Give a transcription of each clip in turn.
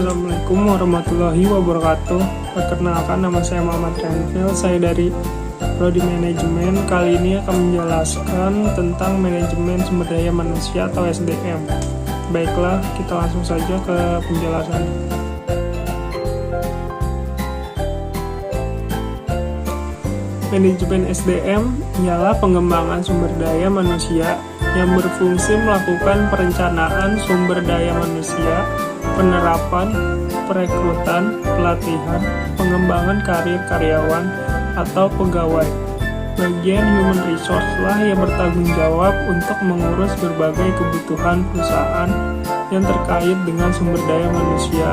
Assalamualaikum warahmatullahi wabarakatuh. Perkenalkan, nama saya Muhammad Renvil. Saya dari Prodi Manajemen. Kali ini akan menjelaskan tentang manajemen sumber daya manusia atau SDM. Baiklah, kita langsung saja ke penjelasan. Manajemen SDM ialah pengembangan sumber daya manusia yang berfungsi melakukan perencanaan sumber daya manusia, penerapan, perekrutan, pelatihan, pengembangan karir karyawan atau pegawai. Bagian human resource lah yang bertanggung jawab untuk mengurus berbagai kebutuhan perusahaan yang terkait dengan sumber daya manusia,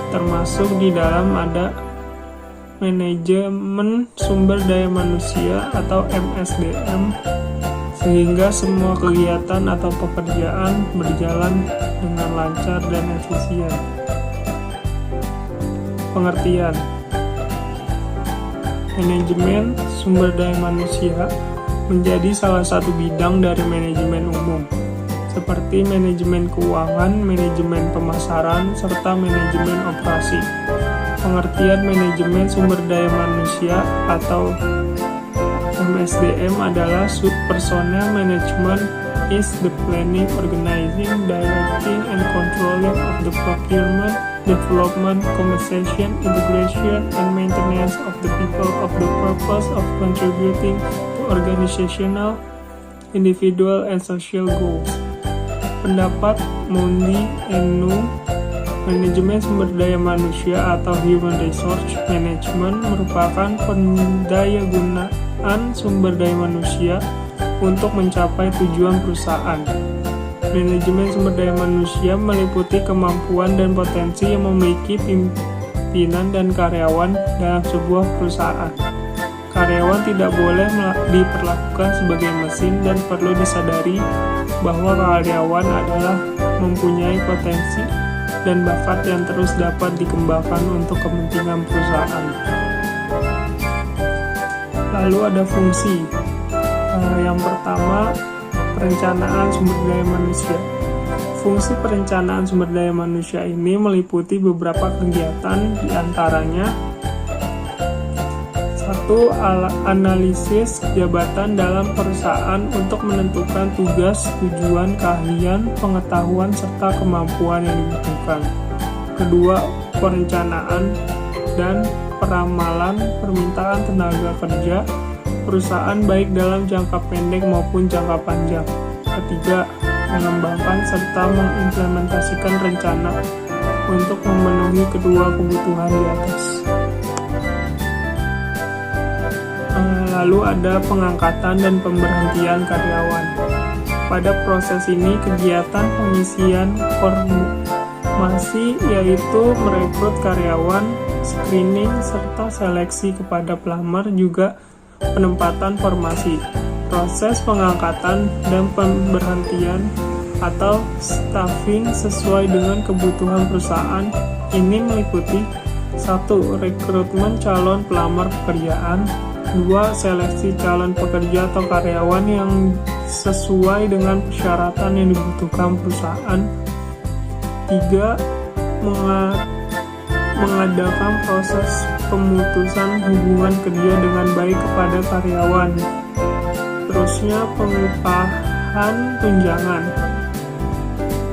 termasuk di dalam ada manajemen sumber daya manusia atau MSDM, sehingga semua kegiatan atau pekerjaan berjalan dengan lancar dan efisien. Pengertian: manajemen sumber daya manusia menjadi salah satu bidang dari manajemen umum, seperti manajemen keuangan, manajemen pemasaran, serta manajemen operasi. Pengertian manajemen sumber daya manusia atau MSDM adalah personnel management is the planning, organizing, directing, and controlling of the procurement, development, compensation, integration, and maintenance of the people of the purpose of contributing to organizational, individual, and social goals. Pendapat Mondi Enu, manajemen sumber daya manusia atau human resource management merupakan pendayagunaan sumber daya manusia untuk mencapai tujuan perusahaan. Manajemen sumber daya manusia meliputi kemampuan dan potensi yang memiliki pimpinan dan karyawan dalam sebuah perusahaan. Karyawan tidak boleh diperlakukan sebagai mesin dan perlu disadari bahwa karyawan adalah mempunyai potensi dan bakat yang terus dapat dikembangkan untuk kepentingan perusahaan. Lalu ada fungsi. Yang pertama, perencanaan sumber daya manusia. Fungsi perencanaan sumber daya manusia ini meliputi beberapa kegiatan, diantaranya: 1. Analisis jabatan dalam perusahaan untuk menentukan tugas, tujuan, keahlian, pengetahuan, serta kemampuan yang dibutuhkan. 2. Perencanaan dan peramalan permintaan tenaga kerja perusahaan baik dalam jangka pendek maupun jangka panjang. 3. Mengembangkan serta mengimplementasikan rencana untuk memenuhi kedua kebutuhan di atas. Lalu ada pengangkatan dan pemberhentian karyawan. Pada proses ini, kegiatan pengisian formasi yaitu merekrut karyawan, screening, serta seleksi kepada pelamar, juga penempatan formasi. Proses pengangkatan dan pemberhentian atau staffing sesuai dengan kebutuhan perusahaan ini meliputi: 1. Rekrutmen calon pelamar pekerjaan. 2. Seleksi calon pekerja atau karyawan yang sesuai dengan persyaratan yang dibutuhkan perusahaan. 3. Mengadakan proses pemutusan hubungan kerja dengan baik kepada karyawan. Terusnya, pengupahan tunjangan.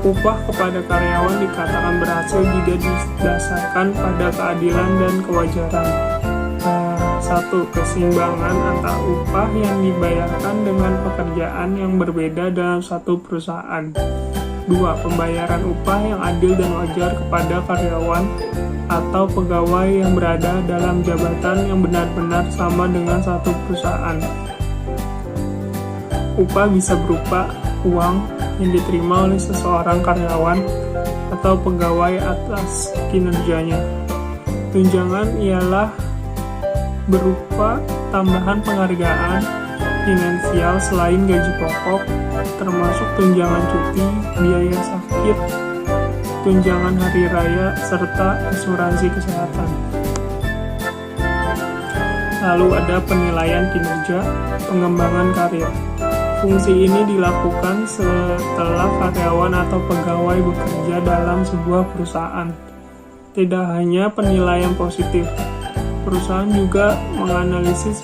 Upah kepada karyawan dikatakan berhasil jika didasarkan pada keadilan dan kewajaran. 1. Keseimbangan antara upah yang dibayarkan dengan pekerjaan yang berbeda dalam satu perusahaan. 2. Pembayaran upah yang adil dan wajar kepada karyawan atau pegawai yang berada dalam jabatan yang benar-benar sama dengan satu perusahaan. Upah bisa berupa uang yang diterima oleh seseorang karyawan atau pegawai atas kinerjanya. Tunjangan ialah berupa tambahan penghargaan finansial selain gaji pokok, termasuk tunjangan cuti, biaya sakit, tunjangan hari raya, serta asuransi kesehatan. Lalu ada penilaian kinerja, pengembangan karir. Fungsi ini dilakukan setelah karyawan atau pegawai bekerja dalam sebuah perusahaan. Tidak hanya penilaian positif, perusahaan juga menganalisis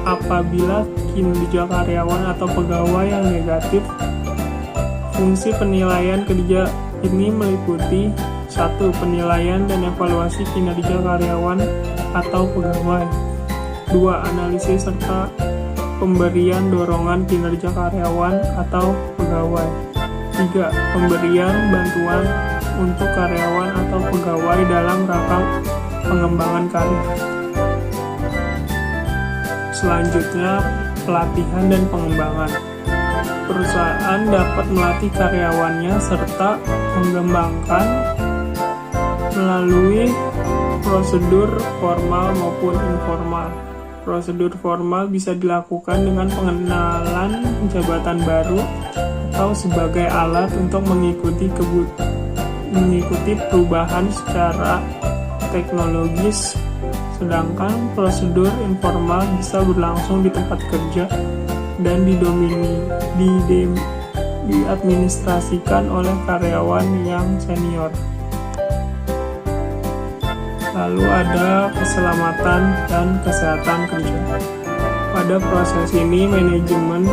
apabila kinerja karyawan atau pegawai yang negatif. Fungsi penilaian kerja ini meliputi 1. Penilaian dan evaluasi kinerja karyawan atau pegawai. 2. Analisis serta pemberian dorongan kinerja karyawan atau pegawai. 3. Pemberian bantuan untuk karyawan atau pegawai dalam rangka pengembangan karir. Selanjutnya, pelatihan dan pengembangan. Perusahaan dapat melatih karyawannya serta mengembangkan melalui prosedur formal maupun informal. Prosedur formal bisa dilakukan dengan pengenalan jabatan baru atau sebagai alat untuk mengikuti perubahan secara teknologis, sedangkan prosedur informal bisa berlangsung di tempat kerja dan diadministrasikan oleh karyawan yang senior. Lalu ada keselamatan dan kesehatan kerja. Pada proses ini, manajemen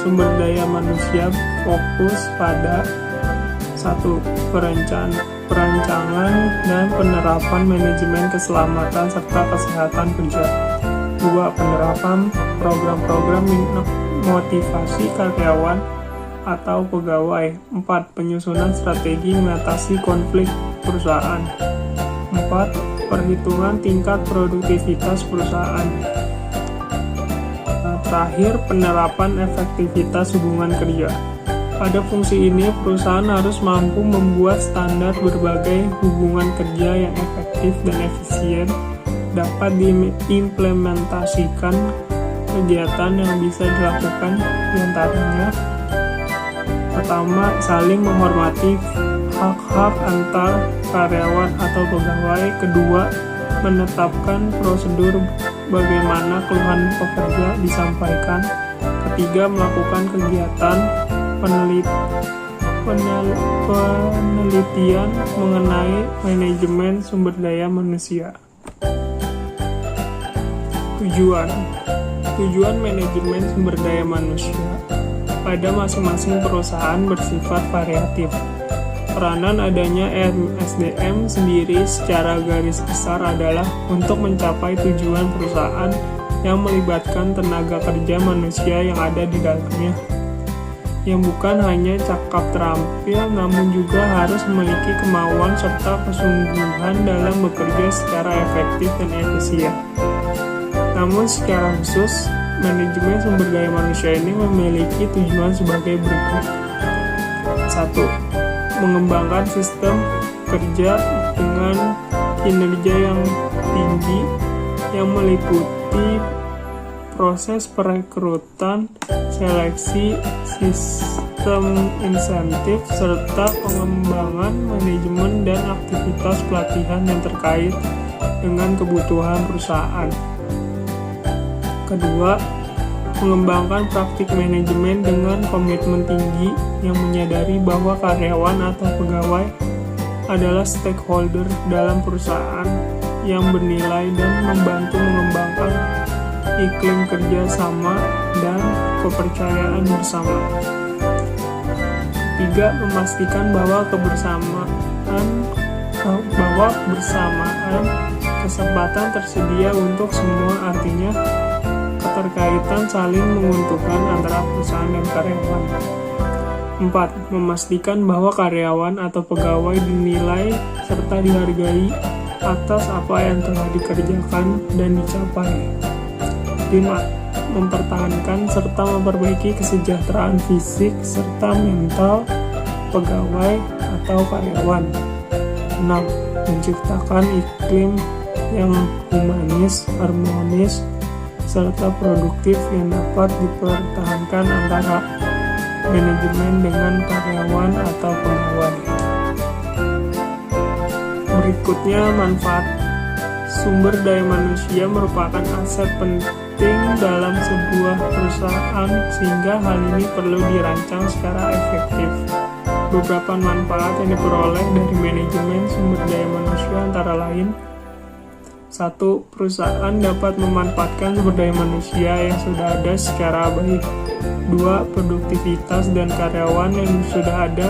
sumber daya manusia fokus pada 1. Perancangan dan penerapan manajemen keselamatan serta kesehatan kerja. 2. Penerapan program-program motivasi karyawan atau pegawai. 4. Penyusunan strategi mengatasi konflik perusahaan. 4. Perhitungan tingkat produktivitas perusahaan. Terakhir, penerapan efektivitas hubungan kerja. Pada fungsi ini, perusahaan harus mampu membuat standar berbagai hubungan kerja yang efektif dan efisien, dapat diimplementasikan kegiatan yang bisa dilakukan diantaranya. Pertama, saling menghormati hak-hak antar karyawan atau pegawai. Kedua, menetapkan prosedur bagaimana keluhan pekerja disampaikan. Ketiga, melakukan kegiatan penelitian mengenai manajemen sumber daya manusia. Tujuan manajemen sumber daya manusia pada masing-masing perusahaan bersifat variatif. Peranan adanya SDM sendiri secara garis besar adalah untuk mencapai tujuan perusahaan yang melibatkan tenaga kerja manusia yang ada di dalamnya, yang bukan hanya cakap terampil namun juga harus memiliki kemauan serta kesungguhan dalam bekerja secara efektif dan efisien. Namun secara khusus, manajemen sumber daya manusia ini memiliki tujuan sebagai berikut. 1. Mengembangkan sistem kerja dengan kinerja yang tinggi yang meliputi proses perekrutan, seleksi, sistem insentif, serta pengembangan manajemen dan aktivitas pelatihan yang terkait dengan kebutuhan perusahaan. Kedua, mengembangkan praktik manajemen dengan komitmen tinggi yang menyadari bahwa karyawan atau pegawai adalah stakeholder dalam perusahaan yang bernilai dan membantu mengembangkan iklim kerja sama dan kepercayaan bersama. 3. Memastikan bahwa kebersamaan kesempatan tersedia untuk semua, artinya keterkaitan saling menguntungkan antara perusahaan dan karyawan. 4. Memastikan bahwa karyawan atau pegawai dinilai serta dihargai atas apa yang telah dikerjakan dan dicapai. 5. Mempertahankan serta memperbaiki kesejahteraan fisik serta mental pegawai atau karyawan. 6. Menciptakan iklim yang humanis, harmonis, serta produktif yang dapat dipertahankan antara manajemen dengan karyawan atau pegawai. Berikutnya, manfaat sumber daya manusia merupakan aset penting dalam sebuah perusahaan, sehingga hal ini perlu dirancang secara efektif. Beberapa manfaat yang diperoleh dari manajemen sumber daya manusia antara lain: 1. Perusahaan dapat memanfaatkan sumber daya manusia yang sudah ada secara baik. 2. Produktivitas dan karyawan yang sudah ada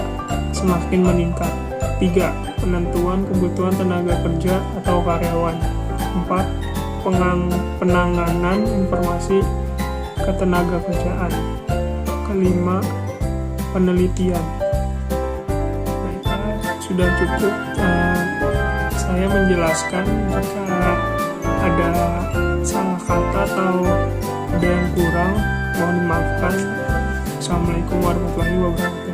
semakin meningkat. 3. Penentuan kebutuhan tenaga kerja atau karyawan. 4. Penanganan informasi ketenaga kerjaan. 5. Penelitian. Sudah cukup saya menjelaskan. Jika ada salah kata atau ada yang kurang, mohon dimaafkan. Assalamualaikum warahmatullahi wabarakatuh.